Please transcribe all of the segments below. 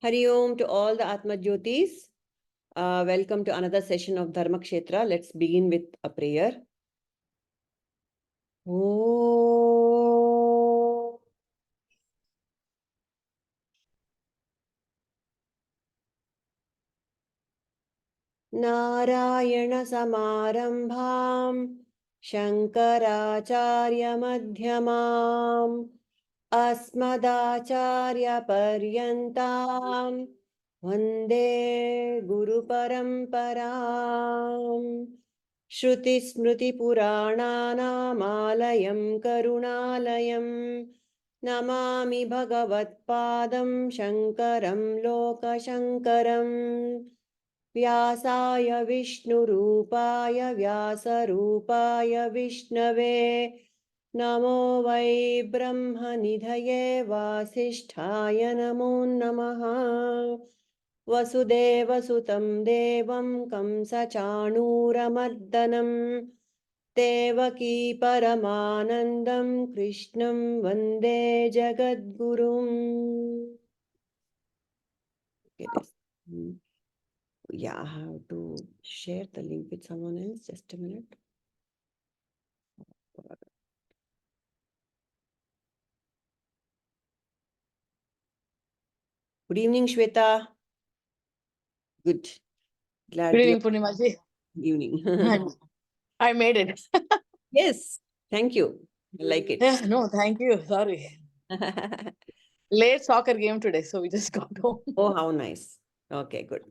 Hari Om to all the Atmajyotis. Welcome to another session of Dharma Kshetra. Let's begin with a prayer. Om Narayana Samarambham Shankaracharya Madhyamam Asmadacharya Paryantam Vande Guru Paramparam Shruti Smriti Purananamalayam Karunalayam Namami Bhagavatpadam Shankaram Lokashankaram Vyasaya Vishnurupaya Vyasarupaya Vishnave Namo Vai Brahmanidhaye Vasisthaya Namo Namaha Vasudeva Sutam Devam Kamsachanuramardanam Devaki Paramanandam Krishnam Vande Jagadgurum. Okay, this. Yeah, I have to share the link with someone else. Just a minute. Good evening, Shweta. Good. Glad Good you. evening, Purnimaji. Evening. I made it. Yes. Thank you. I like it. Yeah, no, thank you. Sorry. Late soccer game today, so we just got home. Oh, how nice. Okay, good.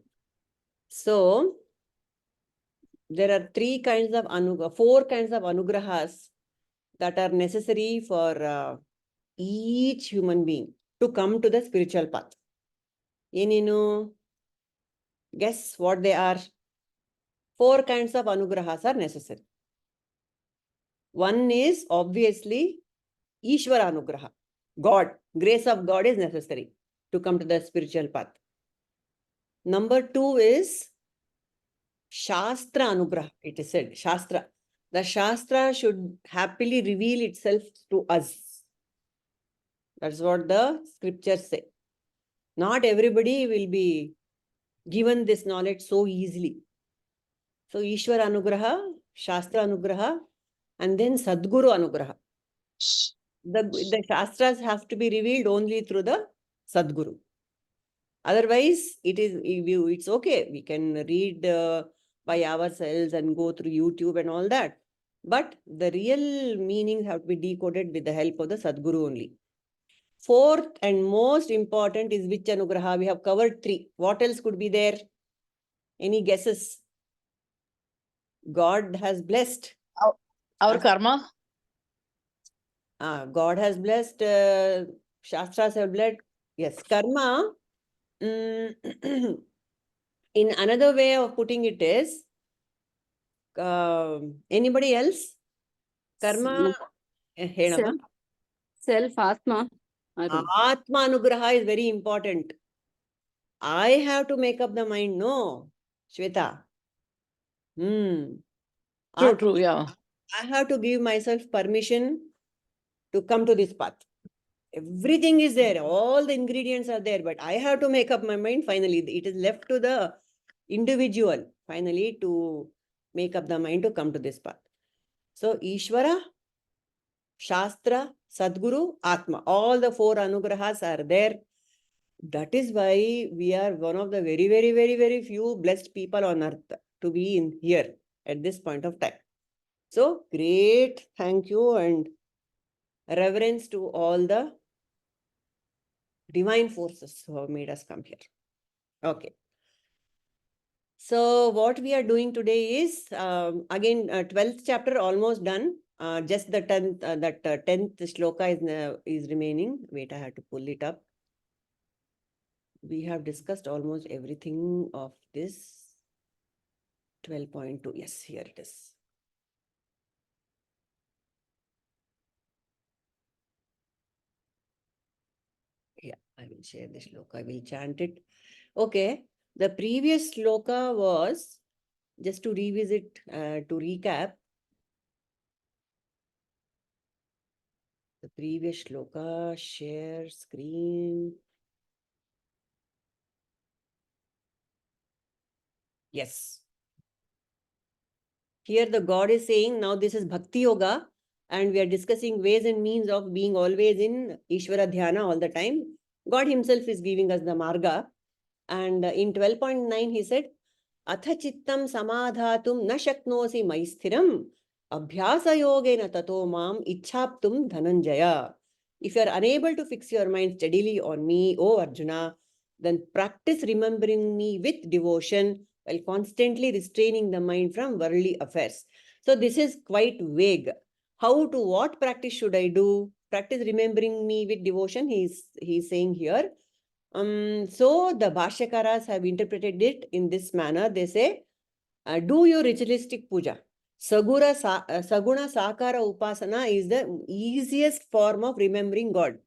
So, there are four kinds of anugrahas that are necessary for each human being to come to the spiritual path. Yeninu, guess what they are? Four kinds of anugrahas are necessary. One is obviously Ishvara anugraha. God, grace of God is necessary to come to the spiritual path. Number two is Shastra anugraha. It is said, Shastra. The Shastra should happily reveal itself to us. That's what the scriptures say. Not everybody will be given this knowledge so easily. So, Ishvara anugraha, Shastra anugraha, and then Sadguru anugraha. The Shastras have to be revealed only through the Sadguru. Otherwise, it's okay. We can read by ourselves and go through YouTube and all that. But the real meanings have to be decoded with the help of the Sadguru only. Fourth and most important is which anugraha? We have covered three. What else could be there? Any guesses? God has blessed. Our karma. God has blessed. Shastras have blessed. Yes, karma. In another way of putting it is, anybody else? Karma. Self Atma. Atma anugraha is very important. I have to make up the mind. No, Shweta. True, yeah. I have to give myself permission to come to this path. Everything is there. All the ingredients are there. But I have to make up my mind finally. It is left to the individual finally to make up the mind to come to this path. So, Ishvara, Shastra, Sadguru, Atma. All the four anugrahas are there. That is why we are one of the very, very, very, very few blessed people on earth to be in here at this point of time. So, great thank you and reverence to all the divine forces who have made us come here. Okay. So, what we are doing today is, again, 12th chapter almost done. Just the 10th, 10th shloka is remaining. Wait, I have to pull it up. We have discussed almost everything of this 12.2. Yes, here it is. Yeah, I will share the shloka. I will chant it. Okay. The previous shloka was, just to revisit, to recap, the previous shloka, share screen. Yes. Here the God is saying, now this is Bhakti Yoga, and we are discussing ways and means of being always in Ishvara Dhyana all the time. God himself is giving us the marga. And in 12.9 he said, Atha chittam samadhatum na shaknosi maisthiram abhyāsa yogena tato mam ichchhāptum dhananjaya. If you are unable to fix your mind steadily on me, O Arjuna, then practice remembering me with devotion while constantly restraining the mind from worldly affairs. So this is quite vague. What practice should I do? Practice remembering me with devotion, he's saying here. So the Bhashyakaras have interpreted it in this manner. They say, do your ritualistic puja. Saguna Sakara Upasana is the easiest form of remembering God,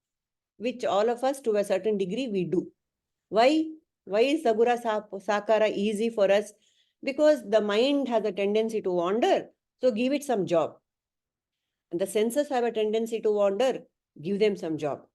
which all of us to a certain degree we do. Why? Why is Sagura Sakara easy for us? Because the mind has a tendency to wander, so give it some job. And the senses have a tendency to wander, give them some job.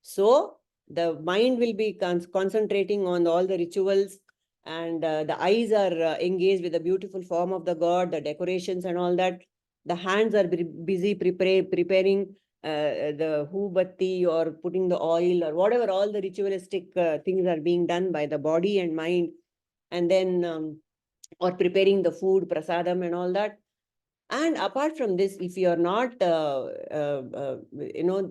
So the mind will be concentrating on all the rituals, and the eyes are engaged with the beautiful form of the God, the decorations and all that. The hands are busy preparing the hoobatti or putting the oil or whatever, all the ritualistic things are being done by the body and mind. And then, or preparing the food, prasadam and all that. And apart from this, if you are not,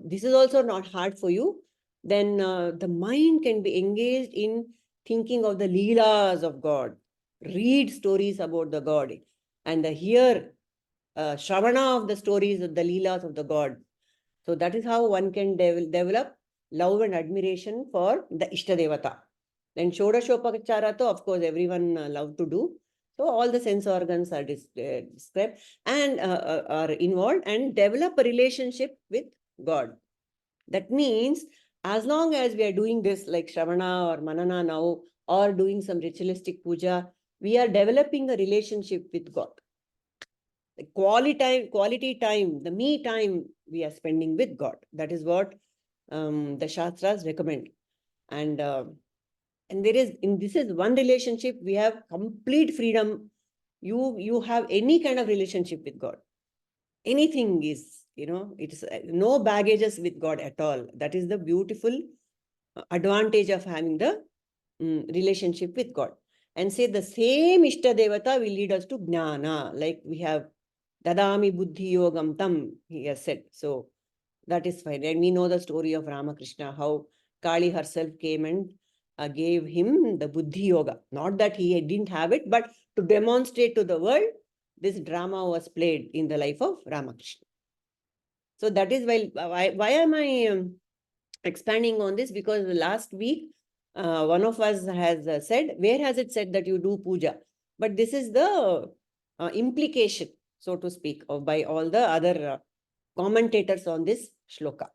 this is also not hard for you, then the mind can be engaged in thinking of the leelas of God, read stories about the God, and hear shravana of the stories of the leelas of the God. So that is how one can develop love and admiration for the Ishtadevata. Then Shodashopachara, of course, everyone love to do. So all the sense organs are described and are involved, and develop a relationship with God. That means as long as we are doing this like Shravana or Manana now, or doing some ritualistic puja, we are developing a relationship with God. The quality time, the me time we are spending with God. That is what the Shastras recommend. And this is one relationship, we have complete freedom. You have any kind of relationship with God. Anything is, it's no baggages with God at all. That is the beautiful advantage of having the relationship with God. And say the same Ishta Devata will lead us to Jnana, like we have Dadami Buddhi Yogam Tam, he has said. So that is fine. And we know the story of Ramakrishna, how Kali herself came and gave him the Buddhi Yoga. Not that he didn't have it, but to demonstrate to the world, this drama was played in the life of Ramakrishna. So that is why am I expanding on this? Because last week, one of us has said, where has it said that you do puja? But this is the implication, so to speak, by all the other commentators on this shloka.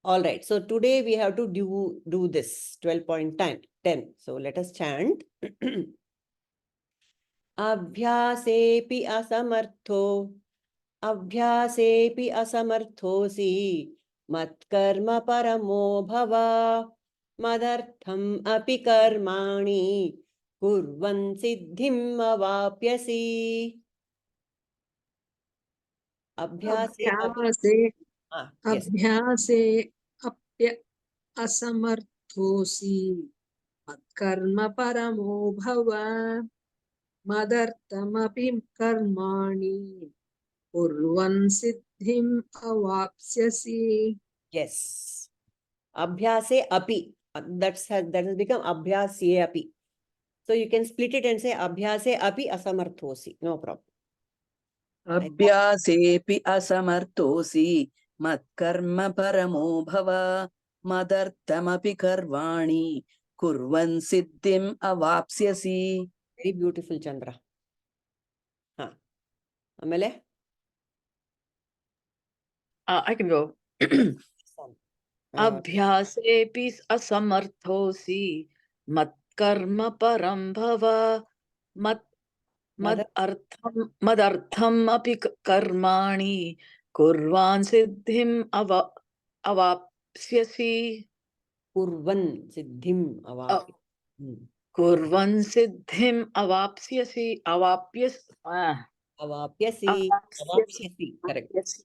All right, so today we have to do this 12.10. So let us chant. Abhyasepi asamartho, abhyasepi asamarthosi, mat-karma-paramo bhava, mad-artham api karmāṇi, kurvan siddhim avāpsyasi. Abhyāse Yes. abhyāse asamarthosi mat-karma-paramo bhava mad-artham karmāṇi kurvan siddhim avāpsyasi. Yes. Abhyāse api. That has become abhyāse api. So you can split it and say abhyāse api asamarthosi. No problem. Abhyāsepi asamarthosi mat-karma-paramo bhava mad-artham karmāṇi kurvan siddhim avāpsyasi. Very beautiful, Chandra. Amele? I can go. Abhyasepi asamarthosi mat-karma-param bhava mad-artham api karmāṇi kurvan siddhim avāpsyasi. Kurvan siddhim avāpsyasi. kurvan siddhim avāpsyasi. Avāpsyasi. Avāpsyasi. Avāpsyasi. Correct. Yes.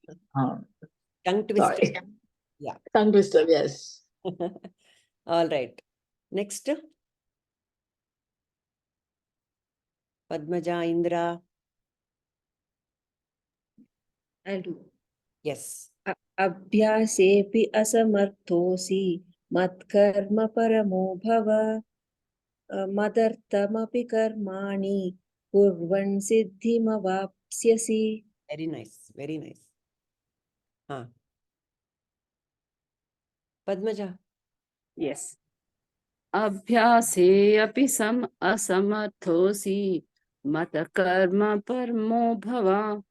Tongue twister. Sorry. Yeah. Tongue twister, yes. All right. Next. Padmaja, Indra. I'll do. Yes. Abhyāsepi asamarthosi mat-karma-paramo bhava mad-artham karmāṇi kurvan siddhim avāpsyasi. Very nice. Very nice. Padmaja. Yes. Abhyāse api asamarthosi mat-karma-paramo bhava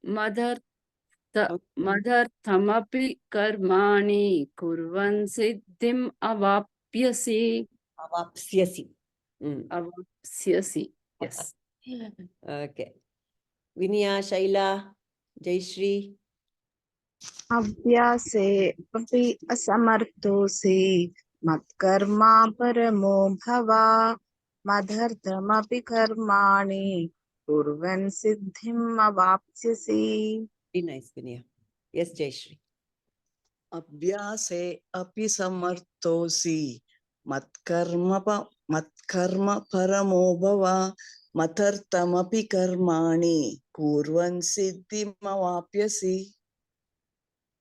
mad-artham karmāṇi kurvan siddhim avāpsyasi. Avāpsyasi. Avāpsyasi. Yes. Okay. Vinaya, Shaila, Jayashree. abhyāse api asamarthosi mat-karma-paramo bhava mad-artham karmāṇi kurvan siddhim avāpsyasi. Very nice, Vinaya. Yes, Jayashree. Abhyāse api samarthosi mat-karma-paramo bhava mad-artham karmāṇi kurvan siddhim avāpsyasi.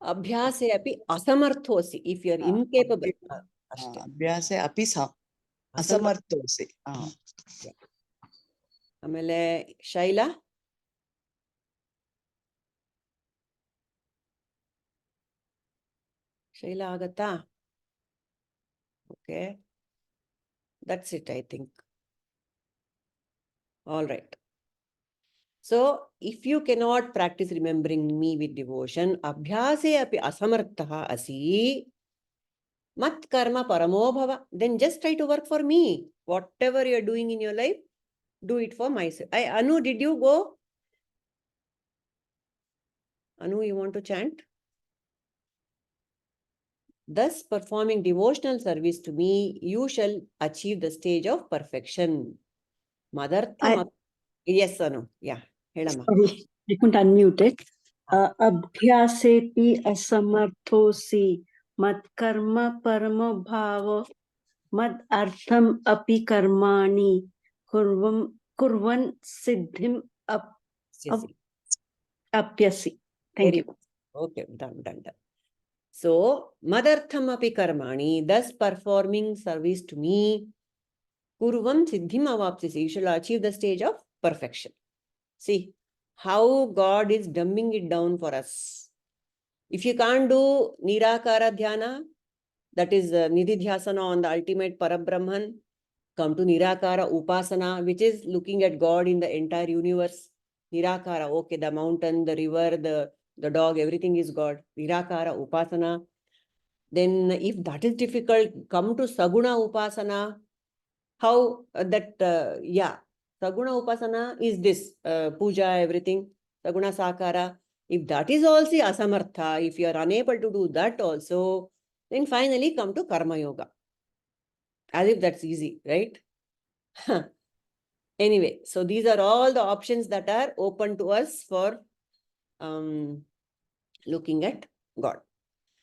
Abhyāse api asamarthosi. If you are incapable. Abhyāse api asamarthosi. Amele Shaila. Shaila agata. Okay. That's it, I think. All right. So, if you cannot practice remembering me with devotion, abhyāse api asamartha asi mat-karma-paramo bhava. Then just try to work for me. Whatever you are doing in your life, do it for myself. Anu, did you go? Anu, you want to chant? Thus, performing devotional service to me, you shall achieve the stage of perfection. Mad-artham. Yes, Anu. Yeah. Helama. Sorry, I couldn't unmute it. Abhyāsepi asamarthosi mat-karma-paramo bhava mad-artham api karmāṇi kurvan siddhim avāpsyasi. Thank you. Okay, done. So, mad-artham api karmāṇi, thus performing service to me, kurvan siddhim avāpsyasi, you shall achieve the stage of perfection. See how God is dumbing it down for us. If you can't do nirakara dhyana, that is nididhyasana on the ultimate parabrahman, come to nirakara upasana, which is looking at God in the entire universe. Nirakara, okay, the mountain, the river, the dog, everything is God. Nirakara upasana. Then if that is difficult, come to saguna upasana. How Saguna upasana is this, puja, everything, saguna sakara. If that is also asamartha, if you are unable to do that also, then finally come to karma yoga. As if that's easy, right? Anyway, so these are all the options that are open to us for looking at God.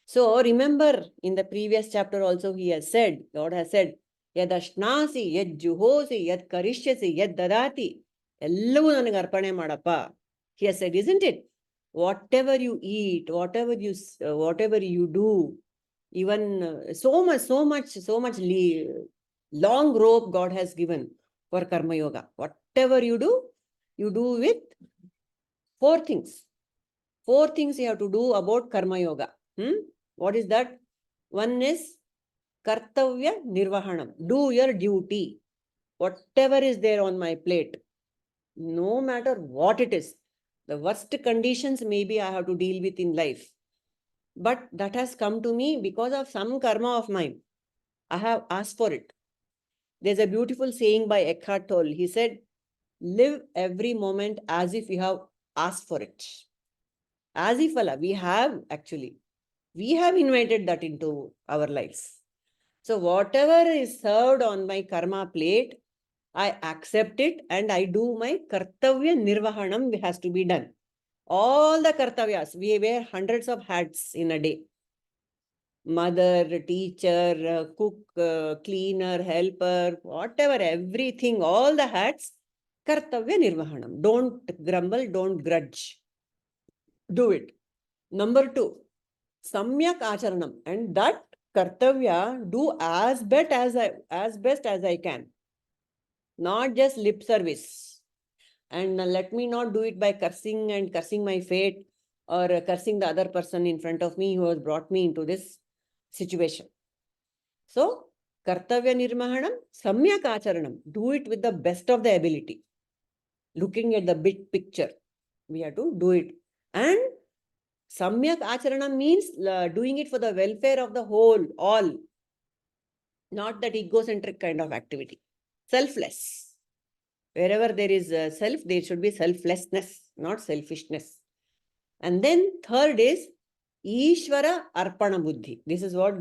So remember, in the previous chapter also God has said, Yad ashnasi, yad juhosi, yad karishyasi, yad dadati. Ellavu nanaga arpane madappa. He has said, isn't it? Whatever you eat, whatever you do, even so much long rope God has given for karma yoga. Whatever you do with 4 things. 4 things you have to do about karma yoga. What is that? One is kartavya nirvahanam. Do your duty. Whatever is there on my plate, no matter what it is, the worst conditions maybe I have to deal with in life. But that has come to me because of some karma of mine. I have asked for it. There's a beautiful saying by Eckhart Tolle. He said, live every moment as if you have asked for it. As if Allah, we have invited that into our lives. So whatever is served on my karma plate, I accept it and I do my kartavya nirvahanam has to be done. All the kartavyas, we wear hundreds of hats in a day. Mother, teacher, cook, cleaner, helper, whatever, everything, all the hats, kartavya nirvahanam. Don't grumble, don't grudge. Do it. Number 2, samyak acharanam. And that kartavya, do as best as I can. Not just lip service. And let me not do it by cursing and cursing my fate or cursing the other person in front of me who has brought me into this situation. So, kartavya nirmahanam, samyak acharanam. Do it with the best of the ability. Looking at the big picture, we have to do it. And samyak acharanam means doing it for the welfare of the whole, all. Not that egocentric kind of activity. Selfless. Wherever there is self, there should be selflessness, not selfishness. And then third is Ishvara Arpana Buddhi. This is what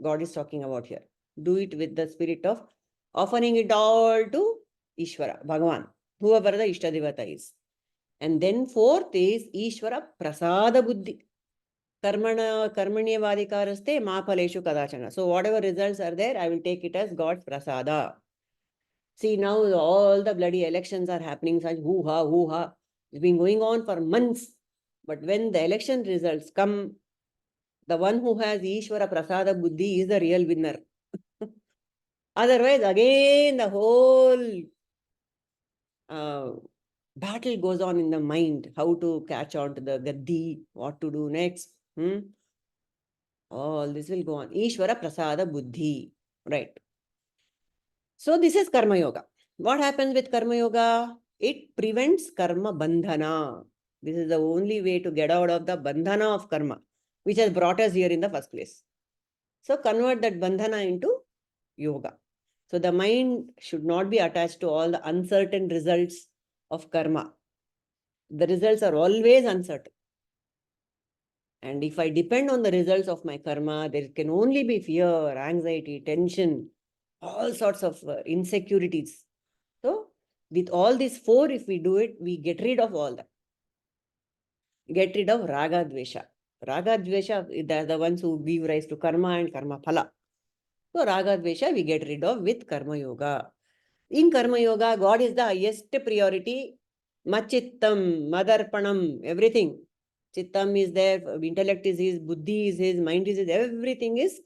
God is talking about here. Do it with the spirit of offering it all to Ishvara, Bhagavan, whoever the Ishtadevata is. And then fourth is Ishvara Prasada Buddhi. Karmanya vadikaraste ma phaleshu kadachana. So whatever results are there, I will take it as God's prasada. See, now all the bloody elections are happening, such hoo-ha, hoo-ha. It's been going on for months. But when the election results come, the one who has Ishvara Prasada Buddhi is the real winner. Otherwise, again, the whole battle goes on in the mind. How to catch on to the gaddi, what to do next. All this will go on. Ishvara Prasada Buddhi. Right. So this is Karma Yoga. What happens with Karma Yoga? It prevents karma bandhana. This is the only way to get out of the bandhana of karma, which has brought us here in the first place. So convert that bandhana into yoga. So the mind should not be attached to all the uncertain results of karma. The results are always uncertain. And if I depend on the results of my karma, there can only be fear, anxiety, tension, all sorts of insecurities. So with all these four, if we do it, we get rid of all that. Get rid of raga dvesha. Raga dvesha, they are the ones who give rise to karma and karma phala. So raga dvesha we get rid of with karma yoga. In karma yoga, God is the highest priority. Machittam, madarpanam, everything. Chittam is there, intellect is his, buddhi is his, mind is his, everything is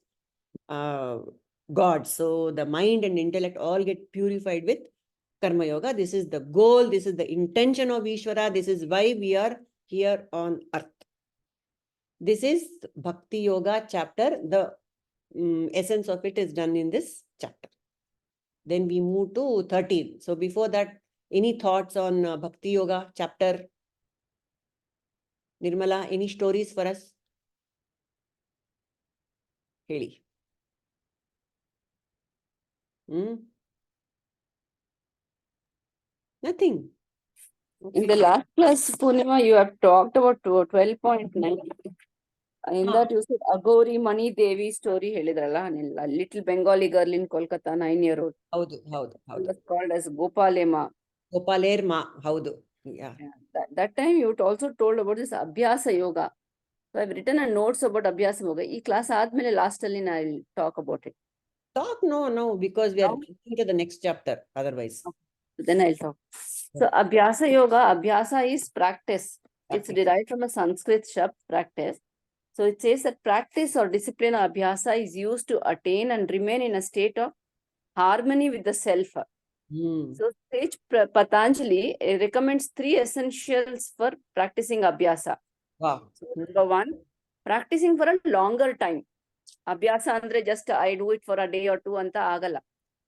God. So the mind and intellect all get purified with karma yoga. This is the goal. This is the intention of Ishvara. This is why we are here on earth. This is Bhakti Yoga chapter. The essence of it is done in this chapter. Then we move to 13. So before that, any thoughts on Bhakti Yoga chapter? Nirmala, any stories for us? Heli. Nothing. In the last class, Purnima, you have talked about 12.9. In that you said Agori Mani Devi story ಹೇಳಿದ್ರಲ್ಲ, a little Bengali girl in Kolkata, 9-year-old. ಹೌದು. Was called as Gopalema. Gopalerma, ಹೌದು. Yeah. That time you also told about this abhyāse yoga. So I've written a notes about abhyāse yoga. Ee class ಆದ್ಮೇಲೆ last ಅಲ್ಲಿ I'll talk about it. Talk no, because we are moving to the next chapter. Otherwise, then I'll talk. So abhyāse yoga, abhyāsa is practice. It's derived from a Sanskrit shabd, practice. So it says that practice or discipline or abhyāsa is used to attain and remain in a state of harmony with the self. So sage Patanjali recommends 3 essentials for practicing abhyāsa. wow. So, number 1, practicing for a longer time. Abhyāsa andre just I do it for a day or two anta agala.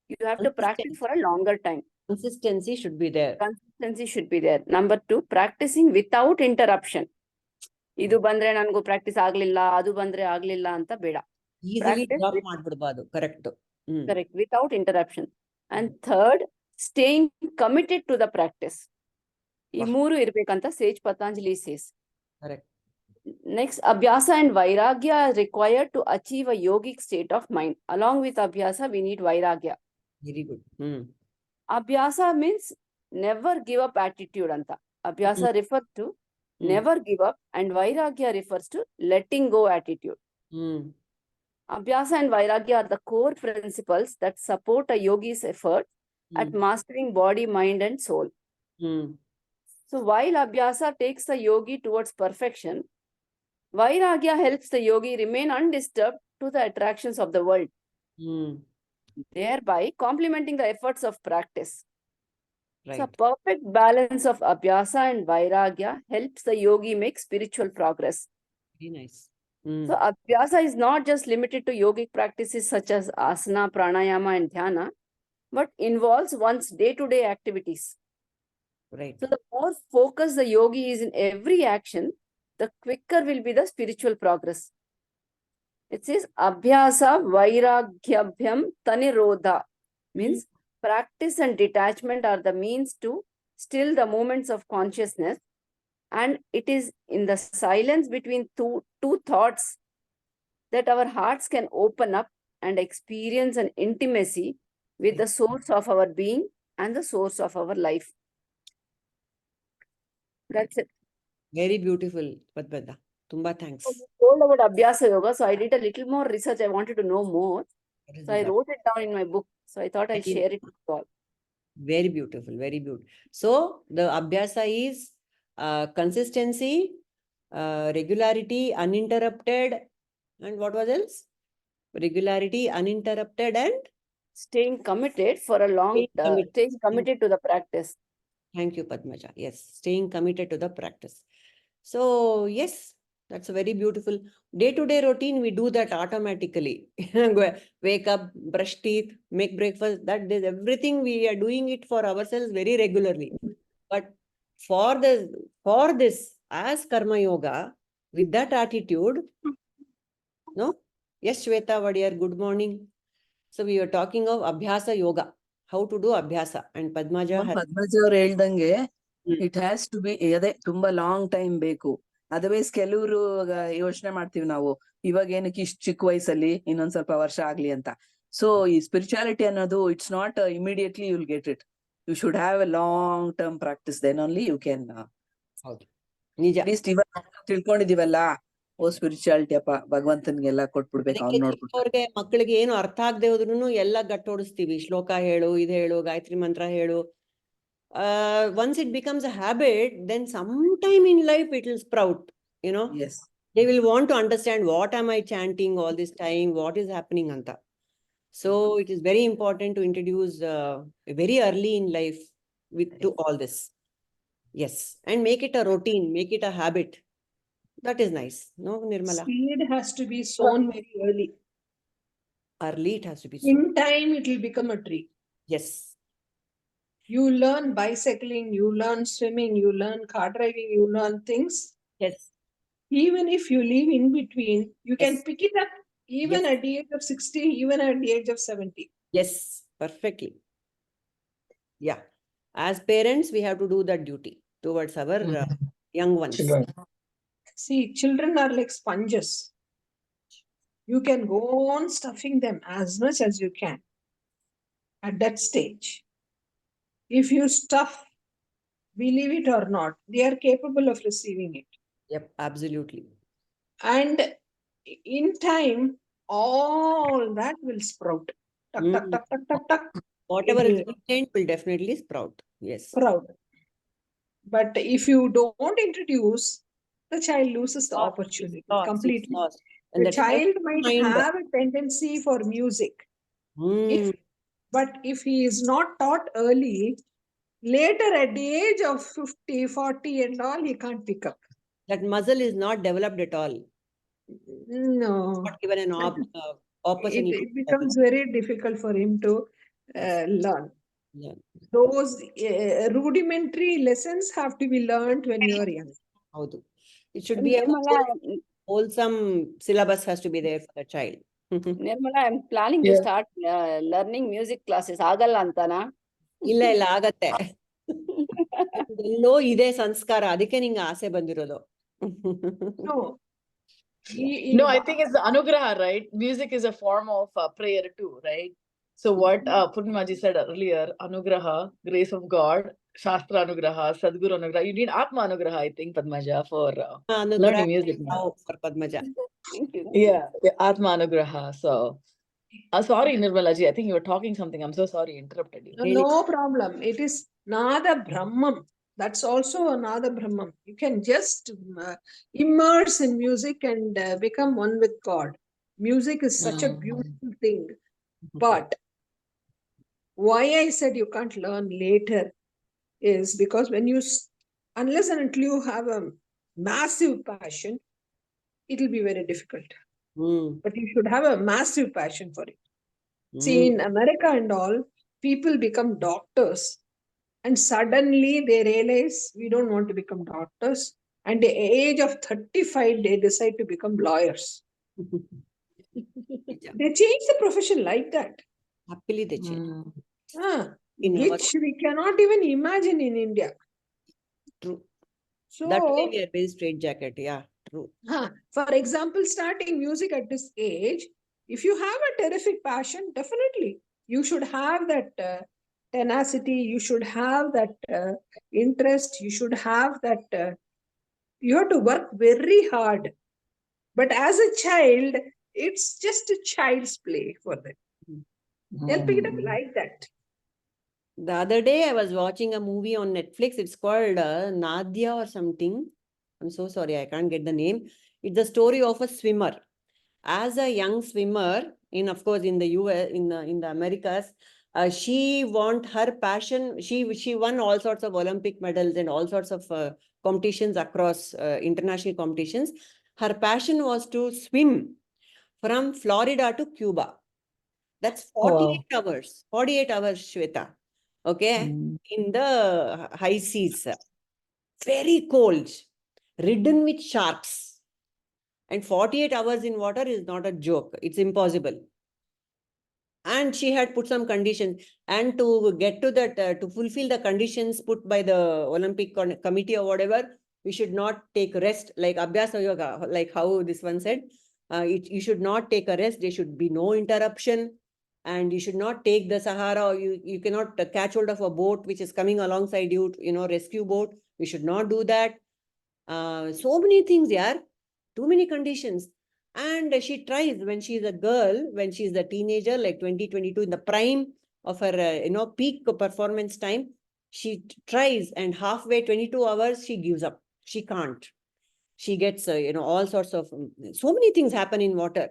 You have to practice for a longer time. Consistency should be there. Consistency should be there. Number 2, practicing without interruption. Idu bandre nangu practice aglilla, adu bandre aglilla anta beda. Easily drop madbidbadu. Correct. Correct. Without interruption. And third, staying committed to the practice. Ee 3 irbekanta Sage Patanjali says. Correct. Next, abhyasa and vairagya are required to achieve a yogic state of mind. Along with abhyasa, we need vairagya. Very good. Abhyasa means never give up attitude anta. Abhyasa refers to never give up, and vairagya refers to letting go attitude. Abhyasa and vairagya are the core principles that support a yogi's effort at mastering body, mind, and soul. So while abhyasa takes the yogi towards perfection, vairagya helps the yogi remain undisturbed to the attractions of the world, thereby complementing the efforts of practice. Right. So a perfect balance of abhyasa and vairagya helps the yogi make spiritual progress. Very nice. So abhyasa is not just limited to yogic practices such as asana, pranayama, and dhyana, but involves one's day-to-day activities. Right. So the more focused the yogi is in every action, the quicker will be the spiritual progress. It says abhyasa vairagyabhyam tanirodha, means practice and detachment are the means to still the moments of consciousness, and it is in the silence between two thoughts that our hearts can open up and experience an intimacy with the source of our being and the source of our life. That's it. Very beautiful, Padmada. Tumba thanks. So you told about abhyasa yoga, so I did a little more research. I wanted to know more. So I wrote it down in my book. So I thought I'll share it with you all. Very beautiful, very beautiful. So the abhyasa is consistency, regularity, uninterrupted, and what was else? Regularity, uninterrupted, and Staying committed for a long staying committed to the practice. Thank you, Padmaja. Yes, staying committed to the practice. So yes, that's a very beautiful day-to-day routine. We do that automatically. Wake up, brush teeth, make breakfast. That is everything. We are doing it for ourselves very regularly. But for this as karma yoga, with that attitude, no? Yes, Shweta Vadiyar, good morning. So we were talking of abhyasa yoga, how to do abhyasa, and Padmaja has. Padmaja ಅವ್ರು ಹೇಳ್ದಂಗೆ it has to B ಅದೇ ತುಂಬಾ long time ಬೇಕು. Otherwise ಕೆಲವರು ಯೋಚನೆ ಮಾಡ್ತೀವಿ ನಾವು ಇವಾಗ ಏನಕ್ಕೆ ಇಷ್ಟು ಚಿಕ್ಕ ವಯಸ್ಸಲ್ಲಿ ಇನ್ನೊಂದ್ ಸ್ವಲ್ಪ ವರ್ಷ ಆಗ್ಲಿ ಅಂತ. ಸೊ ಈ ಸ್ಪಿರಿಚುಯಾಲಿಟಿ ಅನ್ನೋದು it's not immediately you will get it. You should have a long term practice, then only you can. ನಿಜ. ಅಟ್ಲೀಸ್ಟ್ ಇವಾಗ ತಿಳ್ಕೊಂಡಿದೀವಲ್ಲ, ಓ ಸ್ಪಿರಿಚುಯಾಲಿಟಿ ಅಪ್ಪ ಭಗವಂತನ್ಗೆಲ್ಲ ಕೊಟ್ಬಿಡ್ಬೇಕು, ಅವ್ನು ನೋಡ್ಬಿಡ್ತಾರೆ. ಮಕ್ಕಳಿಗೆ ಏನು ಅರ್ಥ ಆಗದೆ ಹೋದ್ರು ಎಲ್ಲ ಗಟ್ಟೋಡಿಸ್ತೀವಿ. ಶ್ಲೋಕ ಹೇಳು, ಇದು ಹೇಳು, ಗಾಯತ್ರಿ ಮಂತ್ರ ಹೇಳು. Once it becomes a habit, then sometime in life it will sprout, you know. Yes. They will want to understand what am I chanting all this time, what is happening anta. So it is very important to introduce very early in life to all this. Yes, and make it a routine, make it a habit. That is nice, no, Nirmala? Seed has to be sown very early. Early it has to be sown. In time, it will become a tree. Yes. You learn bicycling, you learn swimming, you learn car driving, you learn things. Yes. Even if you live in between, you can Yes. pick it up even at the age of 60, even at the age of 70. Yes, perfectly. Yeah. As parents, we have to do that duty towards our young ones. See, children are like sponges. You can go on stuffing them as much as you can at that stage. If you stuff, believe it or not, they are capable of receiving it. Yep, absolutely. And in time, all that will sprout. Tuck, tuck, tuck, tuck, tuck, tuck. Whatever is contained will definitely sprout. Yes. Sprout. But if you don't introduce, the child loses the opportunity completely. And the child might have a tendency for music. But if he is not taught early, later at the age of 50, 40 and all, he can't pick up. That muscle is not developed at all. No. Not given an opportunity. It becomes very difficult for him to learn. Yeah. Those rudimentary lessons have to be learned when you are young. It should be a wholesome syllabus has to be there for the child. Nirmala, I'm planning to start learning music classes. Agalla antana? ಇಲ್ಲ ಆಗತ್ತೆ. ಎಲ್ಲೋ ಇದೆ ಸಂಸ್ಕಾರ, ಅದಕ್ಕೆ ನಿಂಗೆ ಆಸೆ ಬಂದಿರೋದು. No. No, I think it's the anugraha, right? Music is a form of prayer too, right? So what Purnima said earlier, anugraha, grace of God, Shastra anugraha, Sadguru anugraha. You need Atma anugraha, I think, Padmaja, for learning music. Oh, for Padmaja. Thank you. Yeah, Atma anugraha. So, sorry, Nirmalaji, I think you were talking something. I'm so sorry, interrupted you. No problem. It is Nada Brahmam. That's also another Brahmam. You can just immerse in music and become one with God. Music is such a beautiful thing. But why I said you can't learn later is because when you, unless and until you have a massive passion, it will be very difficult. But you should have a massive passion for it. See, in America and all, people become doctors. And suddenly they realize we don't want to become doctors. And at the age of 35, they decide to become lawyers. They change the profession like that. Happily they change. Which we cannot even imagine in India. True. So, that way we are very straight jacket. Yeah, true. For example, starting music at this age, if you have a terrific passion, definitely you should have that tenacity, you should have that interest, you should have that, you have to work very hard. But as a child, it's just a child's play for them. They'll pick it up like that. The other day I was watching a movie on Netflix. It's called Nadia or something. I'm so sorry, I can't get the name. It's the story of a swimmer. As a young swimmer, of course in the US, in the Americas, she want her passion. She won all sorts of Olympic medals and all sorts of competitions across international competitions. Her passion was to swim from Florida to Cuba. That's 48 hours. 48 hours, Shweta. Okay, in the high seas, very cold, ridden with sharks. And 48 hours in water is not a joke. It's impossible. And she had put some conditions. And to get to that, to fulfill the conditions put by the Olympic committee or whatever, we should not take rest, like abhyāse yoga, like how this one said. You should not take a rest. There should be no interruption. And you should not take the Sahara, or you cannot catch hold of a boat which is coming alongside you, rescue boat. You should not do that. So many things, yeah. Too many conditions. And she tries when she's a girl, when she's a teenager, like 2022, in the prime of her, peak performance time, she tries, and halfway, 22 hours, she gives up. She can't. She gets, all sorts of, so many things happen in water.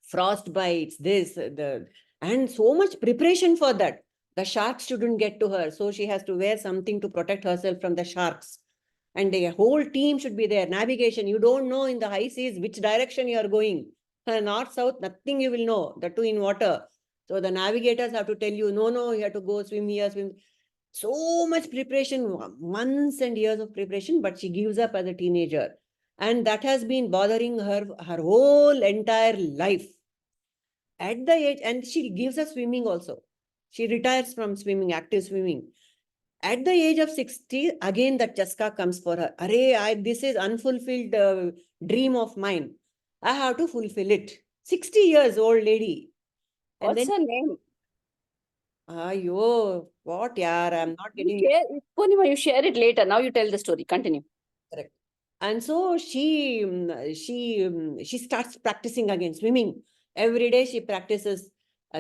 Frost bites, and so much preparation for that. The sharks shouldn't get to her, so she has to wear something to protect herself from the sharks. And the whole team should be there. Navigation, you don't know in the high seas which direction you are going. North, south, nothing you will know. The two in water. So the navigators have to tell you, no, you have to go swim here, swim. So much preparation, months and years of preparation, but she gives up as a teenager. And that has been bothering her whole entire life. At the age, and she gives up swimming also. She retires from swimming, active swimming. At the age of 60, again that chaska comes for her. This is unfulfilled dream of mine. I have to fulfill it. 60 years old lady. And What's her name? What, yaar? I'm not getting Purnima, you share it later. Now you tell the story. Continue. correct. And so she starts practicing again swimming. Every day she practices.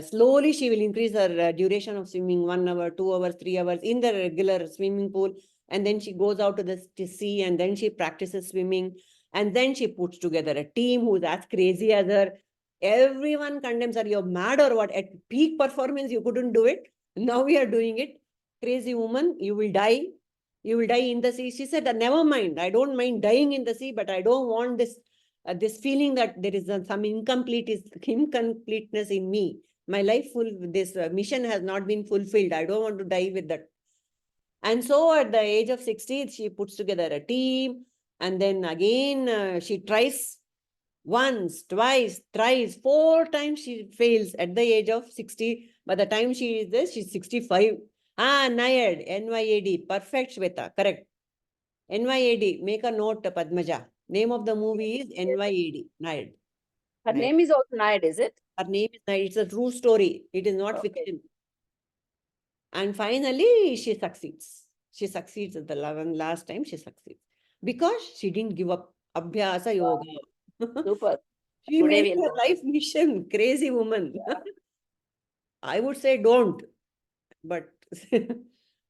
Slowly she will increase her duration of swimming, 1 hour, 2 hours, 3 hours in the regular swimming pool. And then she goes out to the sea, and then she practices swimming. And then she puts together a team who's as crazy as her. Everyone condemns her. You're mad or what? At peak performance, you couldn't do it. Now we are doing it. Crazy woman, you will die. You will die in the sea. She said, never mind. I don't mind dying in the sea, but I don't want this feeling that there is some incompleteness in me. My life this mission has not been fulfilled. I don't want to die with that. And so at the age of 60, she puts together a team. And then again, she tries once, twice, thrice, 4 times she fails at the age of 60. By the time she is there, she's 65. NYAD, NYAD, perfect, Shweta, correct. NYAD. Make a note, Padmaja. Name of the movie is NYAD. Nayad. Her Nayad. name is also Nayad, is it? Her name is Nayad. It's a true story. It is not Okay. fiction. And finally, she succeeds. She succeeds at the last time. She succeeds because she didn't give up. Abhyāse yoga. Super. She Today made we'll her life mission. Crazy woman. I would say don't, but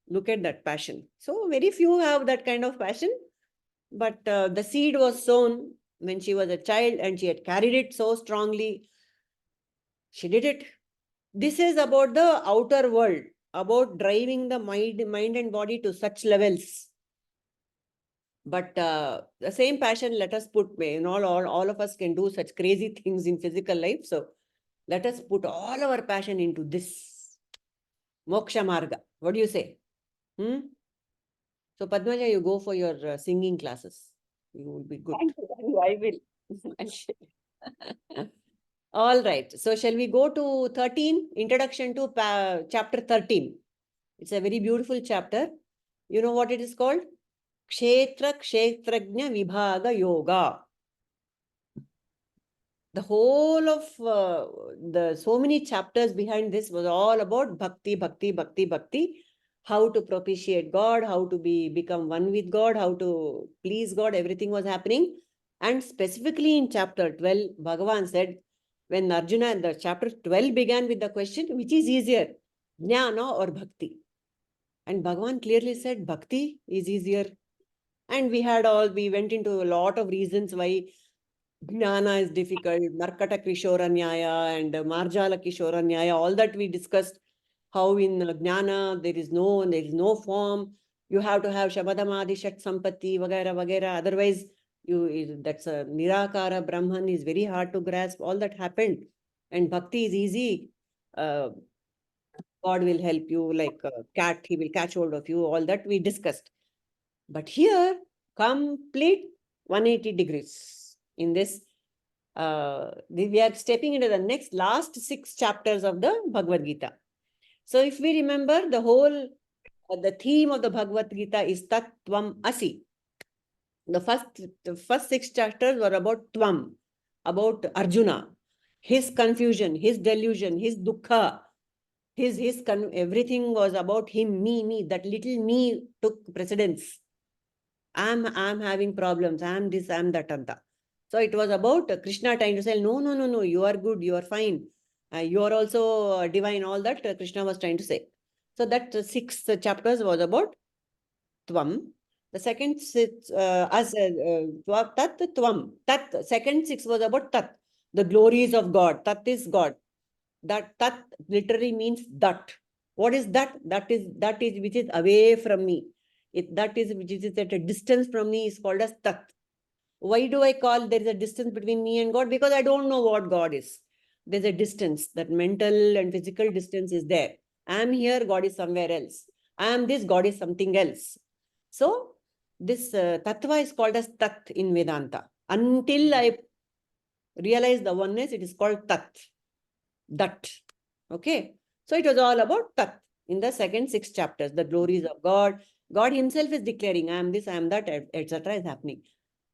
look at that passion. So very few have that kind of passion. But the seed was sown when she was a child and she had carried it so strongly. She did it. This is about the outer world, about driving the mind and body to such levels. But the same passion, let us put, all of us can do such crazy things in physical life. So let us put all our passion into this. Moksha Marga. What do you say? So Padmaja, you go for your singing classes. You will be good. Thank you. I will. I'll share. All right. So shall we go to 13? Introduction to chapter 13. It's a very beautiful chapter. You know what it is called? Kṣhetra-jñam vibhaga yoga. The whole of so many chapters behind this was all about bhakti, bhakti, bhakti, bhakti. How to propitiate God, how to become one with God, how to please God. Everything was happening. And specifically in chapter 12, Bhagavan said, when Arjuna, the chapter 12 began with the question, which is easier, jnana or bhakti? And Bhagavan clearly said, bhakti is easier. And we went into a lot of reasons why jnana is difficult, Markata-kṣhetra-jñāya and Marjala-kṣhetra-jñāya, all that we discussed, how in jnana there is no form, you have to have Shabadamadi, Shat Sampatti, Vagaira, Vagaira, otherwise that's a Nirakara Brahman is very hard to grasp, all that happened. And bhakti is easy. God will help you like a cat, he will catch hold of you, all that we discussed. But here, complete 180 degrees in this. We are stepping into the last 6 chapters of the Bhagavad Gita. So if we remember, the theme of the Bhagavad Gita is Tat Tvam Asi. The first 6 chapters were about Tvam, about Arjuna, his confusion, his delusion, his dukkha, everything was about him, me. That little me took precedence. I'm having problems. I'm this, I'm that, anta. So it was about Krishna trying to say, no, you are good, you are fine. You are also divine, all that Krishna was trying to say. So that 6 chapters was about Tvam. The second 6, Tat, Tvam. Tat, second 6 was about Tat, the glories of God. Tat is God. That Tat literally means that. What is that? That is which is away from me. That is which is at a distance from me is called as Tat. Why do I call there is a distance between me and God? Because I don't know what God is. There's a distance, that mental and physical distance is there. I am here, God is somewhere else. I am this, God is something else. So this tattva is called as Tat in Vedanta. Until I realize the oneness, it is called Tat. That. Okay. So it was all about Tat in the second 6 chapters, the glories of God. God himself is declaring, I am this, I am that, etc. is happening.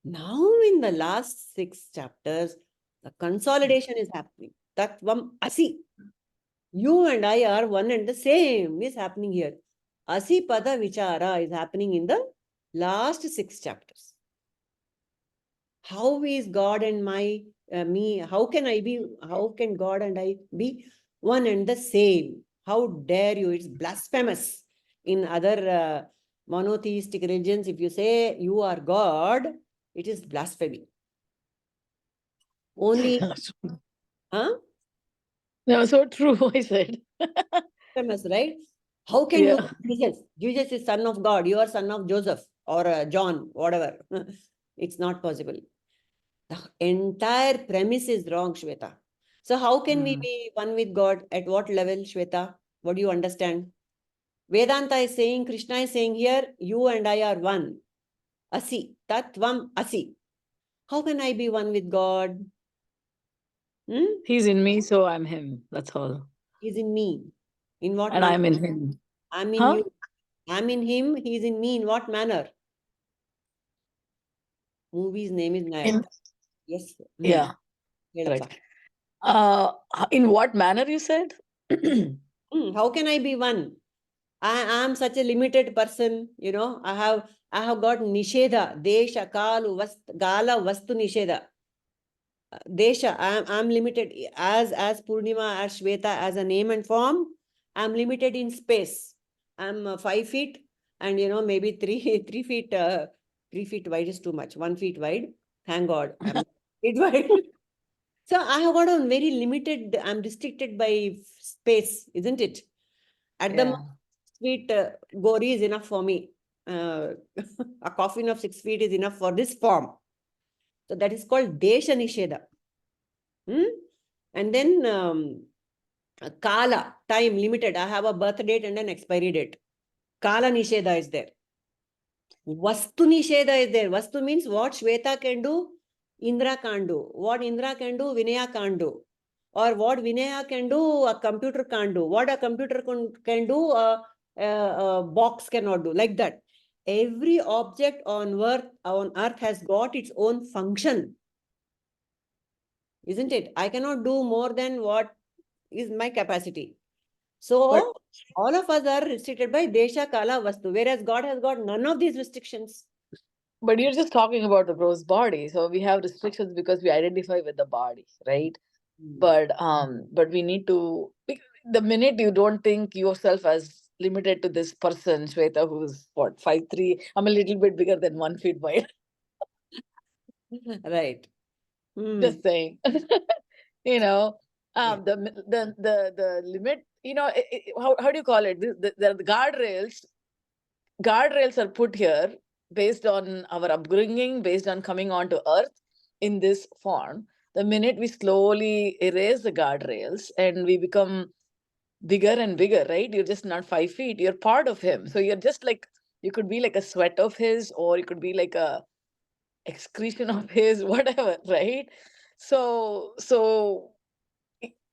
Now in the last 6 chapters, the consolidation is happening. Tattvam Asi. You and I are one and the same is happening here. Asi Pada Vichara is happening in the last 6 chapters. How is God and me? How can God and I be one and the same? How dare you? It's blasphemous. In other monotheistic religions, if you say you are God, it is blasphemy. Only, huh? No, so true, I said. Famous, right? How can you be Jesus? Jesus is son of God. You are son of Joseph or John, whatever. It's not possible. The entire premise is wrong, Shweta. So how can we be one with God? At what level, Shweta? What do you understand? Vedanta is saying, Krishna is saying here, you and I are one. Asi, Tattvam Asi. How can I be one with God? He's in me, so I'm him. That's all. He's in me. In what And manner? I'm in him. I'm in you. I'm in him. He's in me. In what manner? Movie's name is In, Nayaka. Yes. yeah, Helpa. right. In what manner you said? How can I be one? I am such a limited person, you know. I have got nisheda, desha, kalu, gala, vastu nisheda. Desha, I'm limited as Purnima, as Shweta, as a name and form. I'm limited in space. I'm 5 feet, and you know, maybe 3 feet. 3 feet wide is too much. 1 feet wide. Thank God, I'm 8 wide. So I have got a very limited. I'm restricted by space, isn't it? At the moment, 6 feet gori is enough for me. A coffin of 6 feet is enough for this form. So that is called desha nisheda. And then kala, time limited. I have a birth date and an expiry date. Kala nisheda is there. Vastu nisheda is there. Vastu means what Shweta can do, Indra can't do. What Indra can do, Vinaya can't do. Or what Vinaya can do, a computer can't do. What a computer can do, a box cannot do. Like that. Every object on earth has got its own function. Isn't it? I cannot do more than what is my capacity. So But all of us are restricted by desha, kala, vastu, whereas God has got none of these restrictions. but you're just talking about the gross body, so we have restrictions because we identify with the body, right? But we need to. The minute you don't think yourself as limited to this person, Shweta, who's what 5'3", I'm a little bit bigger than 1 feet wide. Right. Just saying. You know, Yeah. the limit. You know, how do you call it? The guardrails. Guardrails are put here based on our upbringing, based on coming onto earth in this form. The minute we slowly erase the guardrails and we become bigger and bigger, right? You're just not 5 feet, you're part of him. So you're just like, you could be like a sweat of his, or you could be like a excretion of his, whatever, right? So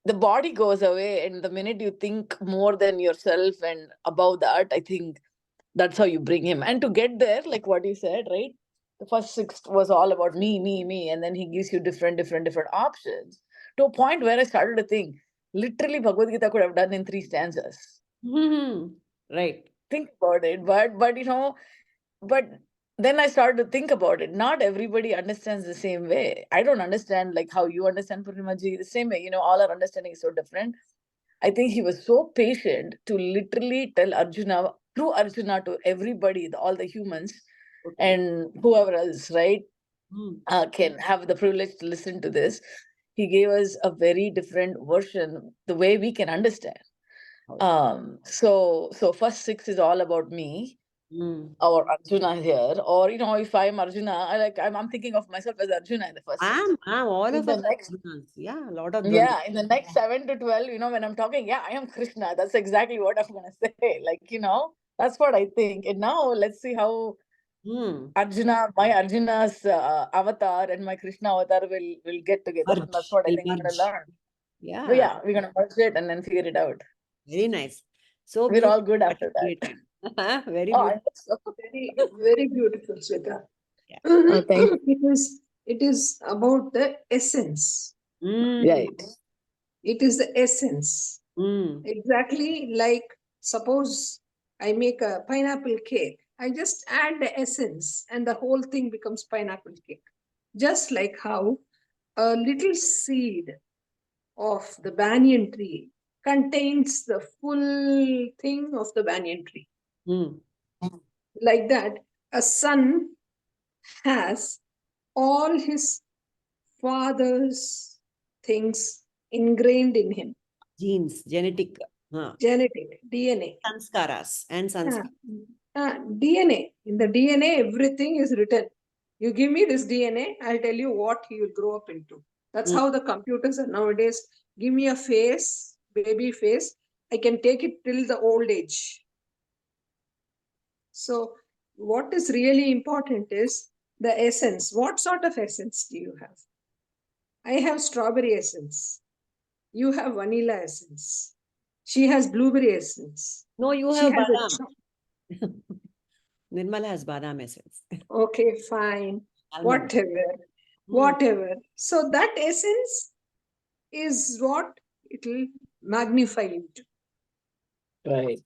the body goes away, and the minute you think more than yourself and above that, I think that's how you bring him. And to get there, like what you said, right? The first 6 was all about me, and then he gives you different options, to a point where I started to think, literally Bhagavad Gita could have done in 3 stanzas. Right. Think about it. But you know, but then I started to think about it. Not everybody understands the same way. I don't understand like how you understand Purnimaji the same way. You know, all our understanding is so different. I think he was so patient to literally tell Arjuna, through Arjuna, to everybody, all the humans, and whoever else, right, can have the privilege to listen to this. He gave us a very different version, the way we can understand. So first 6 is all about me, or Arjuna here, or you know, if I'm Arjuna, I'm thinking of myself as Arjuna in the first 6. I'm all In of the us. next, Yeah, a lot of yeah, in the next 7 to 12, you know, when I'm talking, yeah, I am Krishna. That's exactly what I'm gonna say. Like, you know, that's what I think. And now let's see how Arjuna, my Arjuna's avatar and my Krishna avatar will get together. Merge. That's what I They'll think we're gonna merge. learn. Yeah. But yeah, we're gonna merge it and then figure it out. Very nice. So We're all good after that. beautiful. Very Oh, beautiful. Very, very beautiful, Shweta. Yeah. Oh, thank It is about the essence. Right. It is the essence. Exactly like, suppose I make a pineapple cake. I just add the essence and the whole thing becomes pineapple cake. Just like how a little seed of the banyan tree contains the full thing of the banyan tree. Like that, a son has all his father's things ingrained in him. Genes, genetic. Genetic, DNA. Sanskaras and sanskaras. DNA. In the DNA, everything is written. You give me this DNA, I'll tell you what he will grow up into. That's how the computers are nowadays. Give me a face, baby face. I can take it till the old age. So what is really important is the essence. What sort of essence do you have? I have strawberry essence. You have vanilla essence. She has blueberry essence. No, you She have has badam. Nirmala has badam essence. Okay, fine. Almond. whatever. So that essence is what it will magnify into. Right.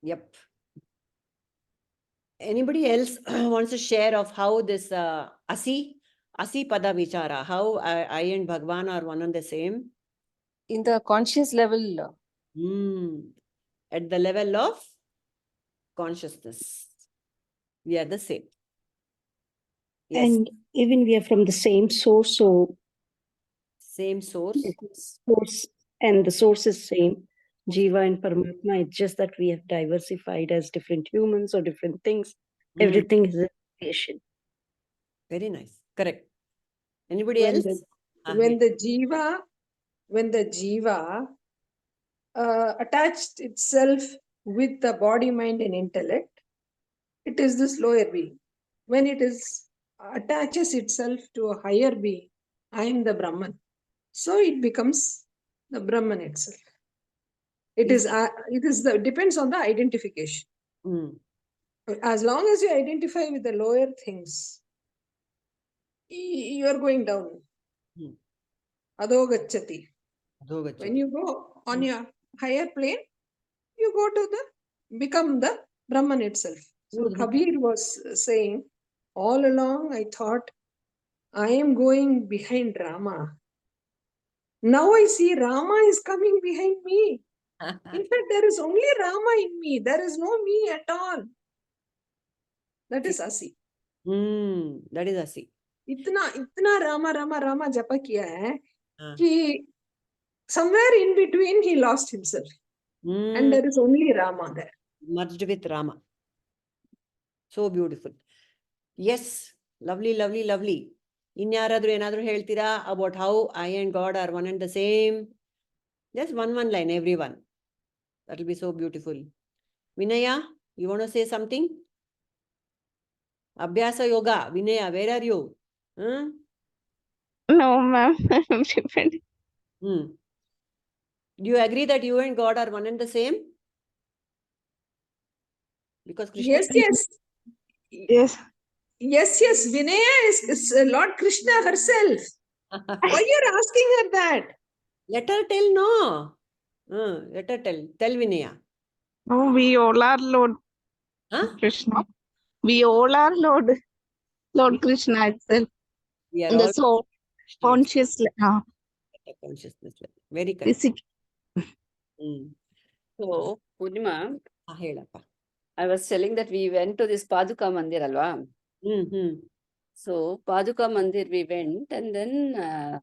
Yep. Anybody else wants to share of how this asi pada vichara, how I and Bhagwan are one and the same? In the conscious level, At the level of consciousness, we are the same. Yes. And even we are from the same source, so Same source. source and the source is same, Jiva and Paramatma. It's just that we have diversified as different humans or different things. Everything is a creation. Very nice. Correct. Anybody When else? the, when the jiva attached itself with the body, mind, and intellect, it is this lower being. When it is attaches itself to a higher being, I am the Brahman. So it becomes the Brahman itself. It is depends on the identification. As long as you identify with the lower things, you are going down. Adogacchati. When you go on your higher plane, you go to become the Brahman itself. So Kabir was saying, all along I thought I am going behind Rama. Now I see Rama is coming behind me. In fact, there is only Rama in me. There is no me at all. That is Asi. That is Asi. इतना Rama japa kiya hai कि somewhere in between he lost himself. And there is only Rama there. Merged with Rama. So beautiful. Yes. Lovely, lovely, lovely. Inyaradru enadru heltira about how I and God are one and the same. Just one line, everyone. That will be so beautiful. Vinaya, you want to say something? Abhyāsa yoga. Vinaya, where are you? No, ma'am. I'm different. Do you agree that you and God are one and the same? Because Krishna. Yes. Vinaya is Lord Krishna herself. Why you're asking her that? Let her tell, no. Let her tell. Tell Vinaya. No, we all are Lord Krishna. We all are Lord Krishna itself. We are And all so consciously. Consciousness. Very correct. so Purnima, Helappa. I was telling that we went to this Paduka Mandir, alva. So Paduka Mandir we went, and then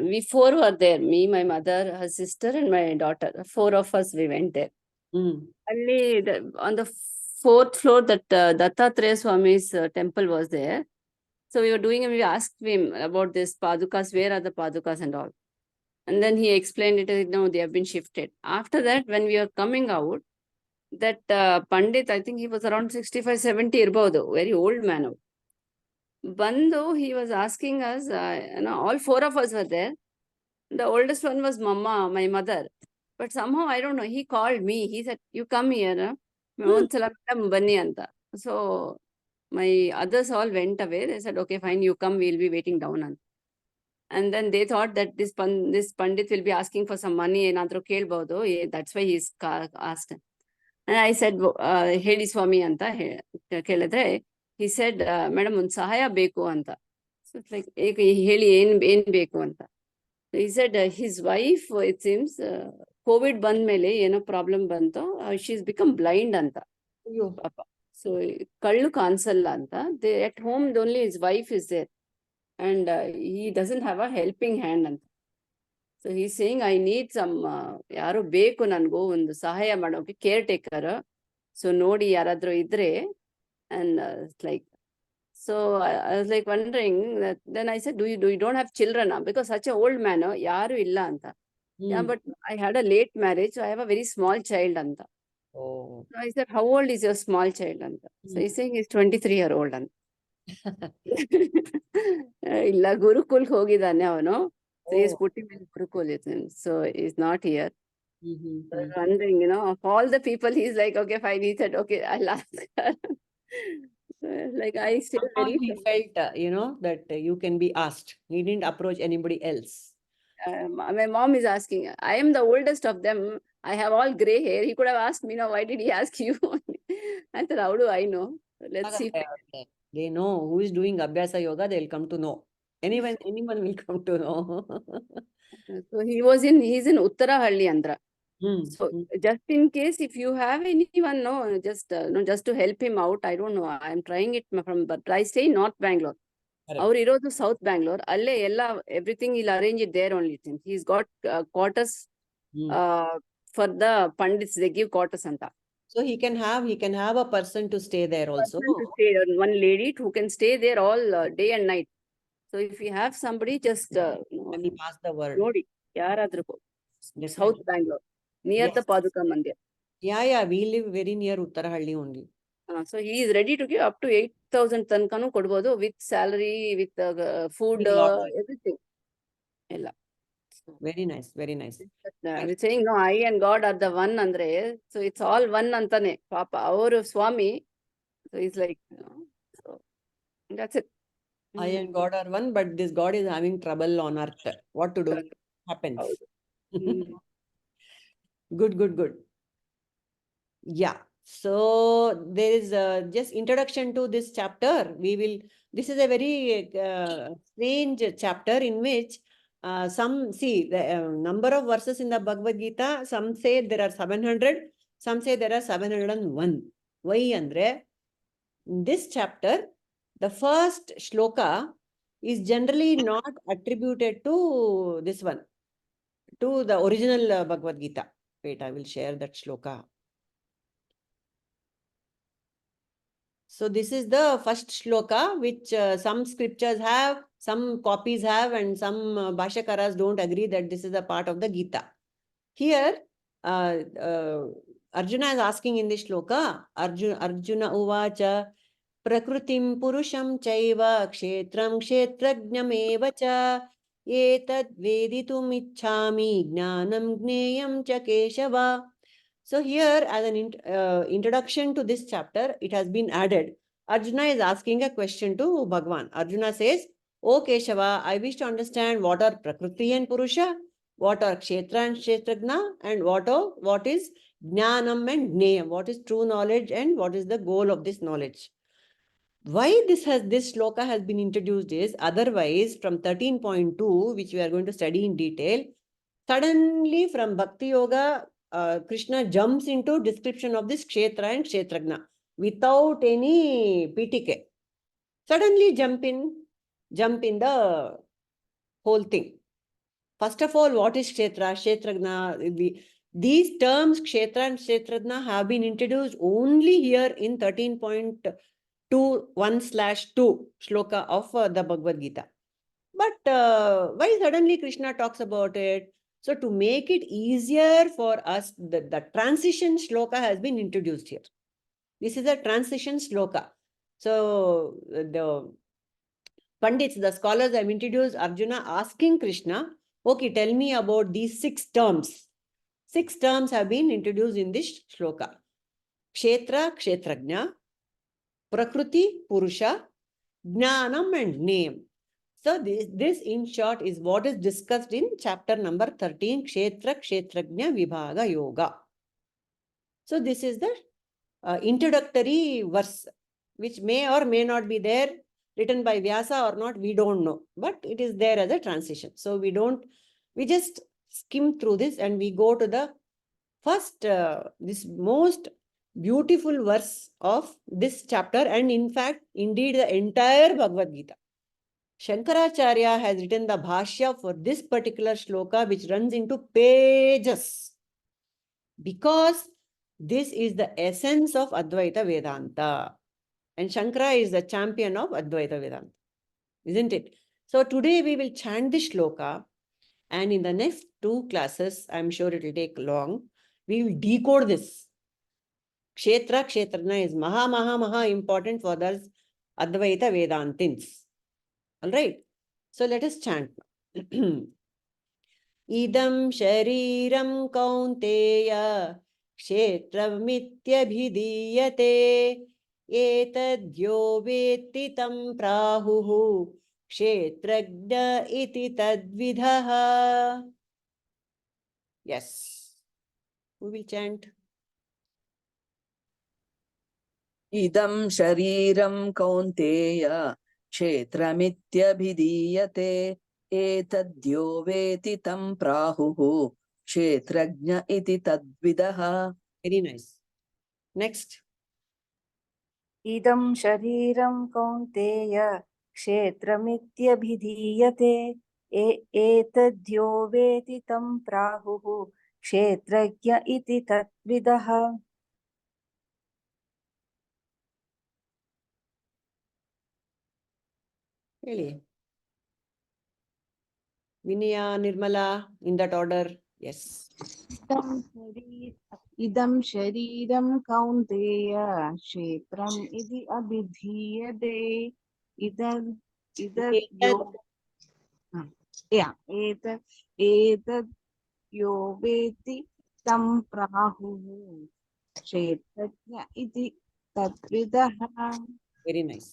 we four were there. Me, my mother, her sister, and my daughter. 4 of us we went there. Only on the 4th floor, that Dattatreya Swami's temple was there. So we were doing, and we asked him about this Padukas, where are the Padukas and all. And then he explained it, no, they have been shifted. After that, when we were coming out, that Pandit, I think he was around 65, 70 irbodu, very old man. Bando, he was asking us, all 4 of us were there. The oldest one was Mama, my mother. But somehow, I don't know, he called me. He said, you come here. So my others all went away. They said, okay, fine, you come, we'll be waiting down. And then they thought that this Pandit will be asking for some money. That's why he's asked. And I said, Hedi Swami anta keladre. He said, Madam, un sahaya beku anta. So it's like, heli en beku anta. So he said, his wife, it seems, COVID band mele, problem banto, she's become blind anta. So, kallu kansalla anta. They at home only his wife is there. And he doesn't have a helping hand anta. So he's saying, I need some, yaro beku nango undu sahaya madoke caretaker. So nodi yaradro idre. And it's like, so I was like wondering that, then I said, do you don't have children? Because such an old man, yaru illa anta. Yeah, but I had a late marriage, so I have a very small child anta. So I said, how old is your small child anta? So he's saying he's 23-year-old anta. Illa Gurukul hogidane avanu. So he's putting in Gurukul. So he's not here. So I was wondering, of all the people, he's like, okay, fine. He said, okay, I'll ask her. Like I stay Somehow very. he felt, that you can be asked. He didn't approach anybody else. My mom is asking. I am the oldest of them. I have all gray hair. He could have asked me. Now, why did he ask you? I said, how do I know? Let's see. They know who is doing abhyasa yoga. They'll come to know. Anyone will come to know. So he's in Uttarahalli, Andhra. So just in case if you have anyone, no, just to help him out. I don't know. I'm trying it but I stay in North Bangalore. Our irodu South Bangalore. Alle everything he'll arrange it there only. He's got quarters for the pandits. They give quarters anta. So he can have a person to stay there also. One lady who can stay there all day and night. So if you have somebody, just let me pass the word. Nodi, yaradru South Bangalore, near the Paduka Mandir. Yeah, we live very near Uttarahalli only. So he is ready to give up to 8,000 tankanu kodabodu with salary, with food, everything. Very nice, very nice. I'm saying no, I and God are the one, Andre. So it's all one antane. Papa, our Swami. So he's like, so that's it. I and God are one, but this God is having trouble on earth. What to do? Happens. Good. Yeah. So there is just introduction to this chapter. This is a very strange chapter in which the number of verses in the Bhagavad Gita, some say there are 700, some say there are 701. Why, Andre? In this chapter, the first shloka is generally not attributed to this one, to the original Bhagavad Gita. Wait, I will share that shloka. So this is the first shloka, which some scriptures have, some copies have, and some bhashakaras don't agree that this is a part of the Gita. Here, Arjuna is asking in this shloka, Arjuna uvācha, prakṛitiṁ puruṣhaṁ chaiva kṣhetraṁ cha etad veditum ichchhāmi jñānaṁ jñeyaṁ cha keśhava. So here, as an introduction to this chapter, it has been added. Arjuna is asking a question to Bhagavan. Arjuna says, O Keshava, I wish to understand what are prakriti and purusha, what are kṣhetra and kṣhetrajña, and what is jñānaṁ and jñeyaṁ, what is true knowledge and what is the goal of this knowledge. Why this shloka has been introduced is, otherwise from 13.2, which we are going to study in detail, suddenly from Bhakti Yoga, Krishna jumps into description of this kṣhetra and kṣhetrajña without any PTK. Suddenly jump in the whole thing. First of all, what is kṣhetra, kṣhetrajña? These terms kṣhetra and kṣhetrajña have been introduced only here in 13.2 1/2 shloka of the Bhagavad Gita. But why suddenly Krishna talks about it? So to make it easier for us, the transition shloka has been introduced here. This is a transition shloka. So the Pandits, the scholars have introduced Arjuna asking Krishna, okay, tell me about these 6 terms. 6 terms have been introduced in this shloka. Kṣhetra, kṣhetrajña, prakriti, purusha, jñānaṁ and jñeyaṁ. So this in short is what is discussed in chapter number 13, kṣhetra-jña vibhaga yoga. So this is the introductory verse, which may or may not be there, written by Vyasa or not, we don't know. But it is there as a transition. So we just skim through this and we go to the first, this most beautiful verse of this chapter, and in fact, indeed the entire Bhagavad Gita. Shankaracharya has written the bhashya for this particular shloka, which runs into pages, because this is the essence of Advaita Vedanta. And Shankara is the champion of Advaita Vedanta, isn't it? So today we will chant this shloka, and in the next 2 classes, I'm sure it will take long, we will decode this. Kṣhetra, kṣhetrajña is maha important for those Advaita Vedantins. All right. So let us chant. Idam shariram kaunteya kshetramityabhidiyate etadyo veti tam prahuhu kṣhetrajña iti tadvidaha. Yes. Who will chant? Idam shariram kaunteya kṣhetramithyabhidīyate etadyo veti tam prahuhu kṣhetrajña iti tadvidaha. Very nice. Next. Idam shariram kaunteya kṣhetramithyabhidīyate etadyo veti tam prahuhu kṣhetrajña iti tadvidaha. Really? Vinaya, Nirmala, in that order. Yes. idam shariram kaunteya kshetram idi abhidhiyate idam yo etad yo veti tam prahuhu kshetrajña iti tadvidaha. Very nice.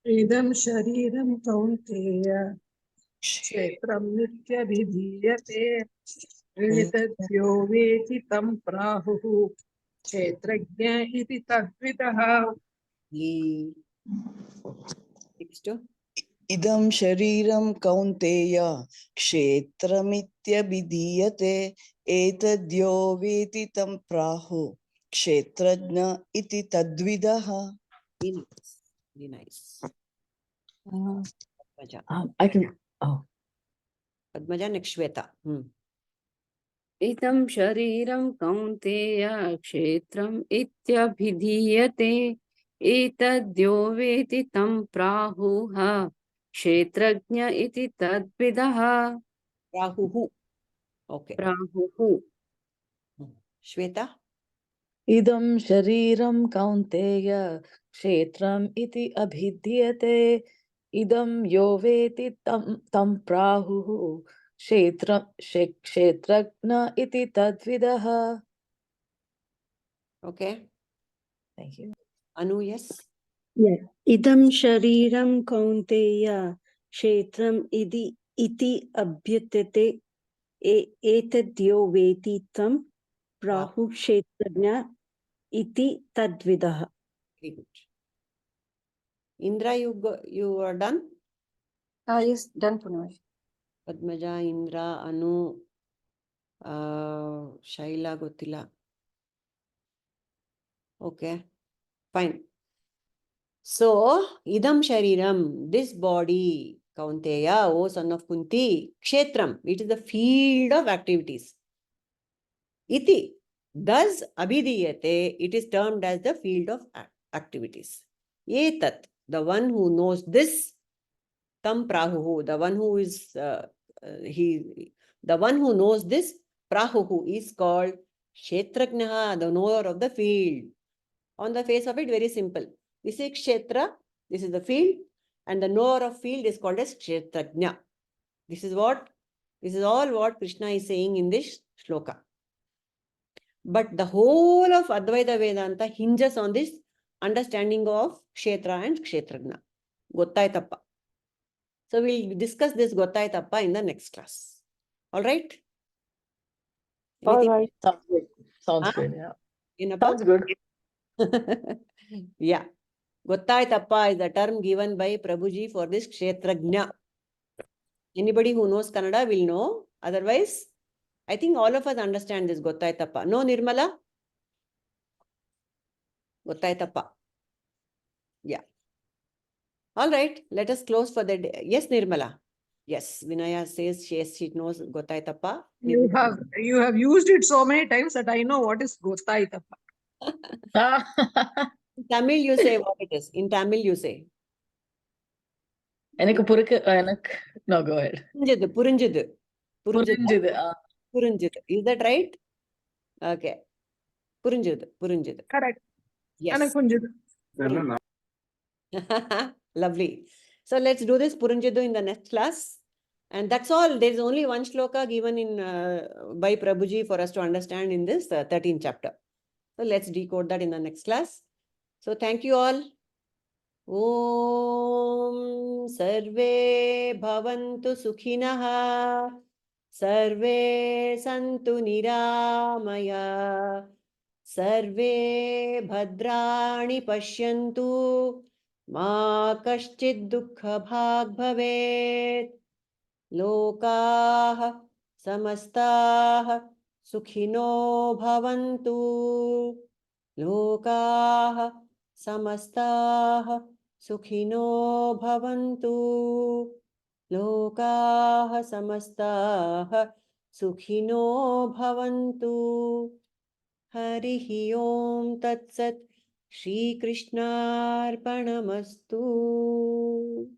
idam shariram kaunteya kṣhetram nityabhidīyate etadyo veti tam prahuhu kṣhetrajña iti tadvidaha. Next. Idam shariram kaunteya kṣhetramithyabhidīyate etadyo veti tam prahu kṣhetrajña iti tadvidaha. Very nice. Very nice. Padmaja. I can. Oh. Padmaja, next Shweta. Idam shariram kaunteya kshetram ityabhidhiyate etadyo veti tam prahuha kṣhetrajña iti tadvidaha. Prahuhu. Okay. Prahuhu. Shweta. Idam shariram kaunteya kṣhetram iti abhidhyate idam yo veti tam prahuhu kṣhetrajña iti tadvidaha. Okay. Thank you. Anu, yes. Yeah. Idam shariram kaunteya kṣhetram iti abhyate etadyo veti tam prahu kṣhetrajña iti tadvidaha. Very good. Indra, you are done? Yes, done, Puruṣh. Padmaja, Indra, Anu, Shaila Gotila. Okay, fine. So, idam shariram, this body, Kaunteya, O son of Kunti, kshetram, it is the field of activities. Iti, thus abhidiyate, it is termed as the field of activities. Etad, the one who knows this, tam prahuhu, the one who is, the one who knows this, prahuhu is called kṣhetraජña, the knower of the field. On the face of it, very simple. This is kshetra, this is the field, and the knower of field is called as kṣhetraජña. This is all what Krishna is saying in this shloka. But the whole of Advaita Vedanta hinges on this understanding of kshetra and kṣhetraජña. Gottaitappa. So we'll discuss this Gottaitappa in the next class. All right? All right. Sounds good. Sounds good. Yeah. Sounds good. Yeah. Gottaitappa is the term given by Prabhuji for this kṣhetraජña. Anybody who knows Kannada will know. Otherwise, I think all of us understand this Gottaitappa. No, Nirmala? Gottaitappa. Yeah. All right. Let us close for the day. Yes, Nirmala. Yes, Vinaya says she knows Gottaitappa. You have used it so many times that I know what is Gottaitappa. In Tamil, you say what it is. In Tamil, you say. No, go ahead. Purinjadu. Purinjadu. Is that right? Okay. Purinjadu. Correct. Yes. Lovely. So let's do this Purinjadu in the next class. And that's all. There is only one shloka given in by Prabhuji for us to understand in this 13th chapter. So let's decode that in the next class. So thank you all. Om Sarve Bhavantu Sukhinah. Sarve Santu Niramaya. Sarve Bhadrani Pashyantu. Ma Kaśchid Dukkha Bhag Bhavet. Lokaah Samastaah Sukhino Bhavantu. Lokaah Samastaah Sukhino Bhavantu. Lokaah Samastaah Sukhino Bhavantu. Harihi Om Tat Sat. Shri Krishnarpanamastu.